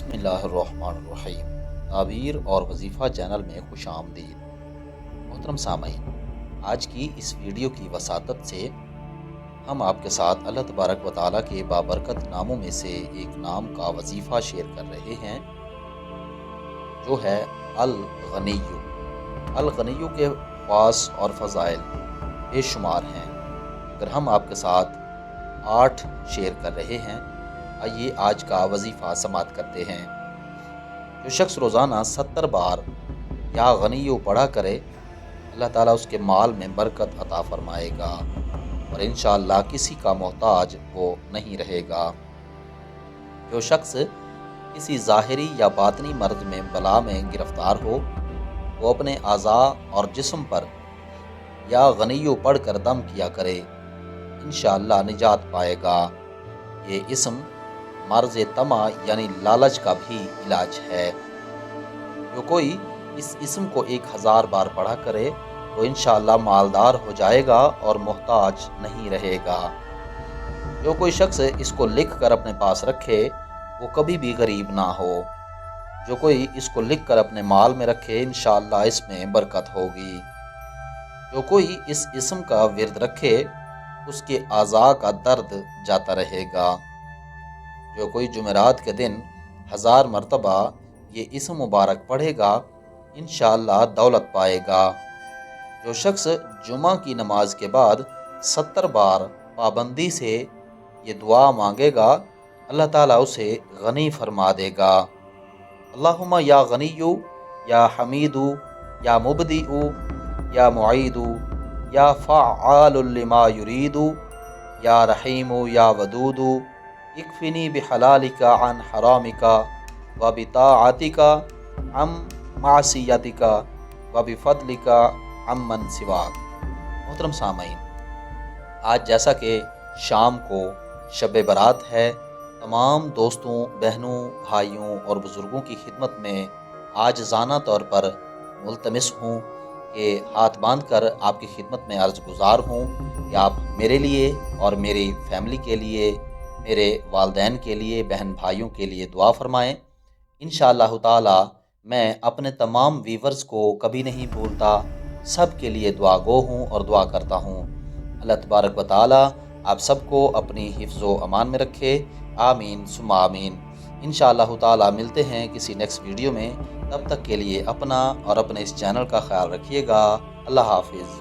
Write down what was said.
بسم اللہ الرحمن الرحیم۔ تعبیر اور وظیفہ چینل میں خوش آمدید۔ محترم سامعین، آج کی اس ویڈیو کی وساطت سے ہم آپ کے ساتھ اللہ تبارک و تعالیٰ کے بابرکت ناموں میں سے ایک نام کا وظیفہ شیئر کر رہے ہیں، جو ہے الغنیو۔ الغنیو کے خواص اور فضائل بے شمار ہیں، اگر ہم آپ کے ساتھ 8 شیئر کر رہے ہیں۔ آئیے آج کا وظیفہ سماعت کرتے ہیں۔ جو شخص روزانہ 70 بار یا غنیو پڑھا کرے، اللہ تعالیٰ اس کے مال میں برکت عطا فرمائے گا اور انشاءاللہ کسی کا محتاج وہ نہیں رہے گا۔ جو شخص کسی ظاہری یا باطنی مرض میں بلا میں گرفتار ہو، وہ اپنے اعضاء اور جسم پر یا غنیو پڑھ کر دم کیا کرے، انشاءاللہ نجات پائے گا۔ یہ اسم مرض طمع یعنی لالچ کا بھی علاج ہے۔ جو کوئی اس اسم کو 1000 بار پڑھا کرے تو انشاءاللہ مالدار ہو جائے گا اور محتاج نہیں رہے گا۔ جو کوئی شخص اس کو لکھ کر اپنے پاس رکھے، وہ کبھی بھی غریب نہ ہو۔ جو کوئی اس کو لکھ کر اپنے مال میں رکھے، انشاءاللہ اس میں برکت ہوگی۔ جو کوئی اس اسم کا ورد رکھے، اس کے اعضاء کا درد جاتا رہے گا۔ جو کوئی جمعرات کے دن 1000 مرتبہ یہ اسم مبارک پڑھے گا، انشاءاللہ دولت پائے گا۔ جو شخص جمعہ کی نماز کے بعد 70 بار پابندی سے یہ دعا مانگے گا، اللہ تعالیٰ اسے غنی فرما دے گا۔ اللہم یا غنیو یا حمیدو یا مبدئو یا معیدو یا فعال لما یریدو یا رحیمو یا ودودو اکفنی بحلالک عن حرامک وبطاعتک عن معصیتک وبفضلک عمن سواک۔ محترم سامعین، آج جیسا کہ شام کو شب برات ہے، تمام دوستوں، بہنوں، بھائیوں اور بزرگوں کی خدمت میں عاجزانہ طور پر ملتمس ہوں کہ ہاتھ باندھ کر آپ کی خدمت میں عرض گزار ہوں کہ آپ میرے لیے اور میری فیملی کے لیے، میرے والدین کے لیے، بہن بھائیوں کے لیے دعا فرمائیں۔ انشاءاللہ تعالی میں اپنے تمام ویورز کو کبھی نہیں بھولتا، سب کے لیے دعا گو ہوں اور دعا کرتا ہوں۔ اللہ تبارک و تعالی آپ سب کو اپنی حفظ و امان میں رکھے، آمین ثم آمین۔ انشاءاللہ تعالی ملتے ہیں کسی نیکسٹ ویڈیو میں، تب تک کے لیے اپنا اور اپنے اس چینل کا خیال رکھیے گا۔ اللہ حافظ۔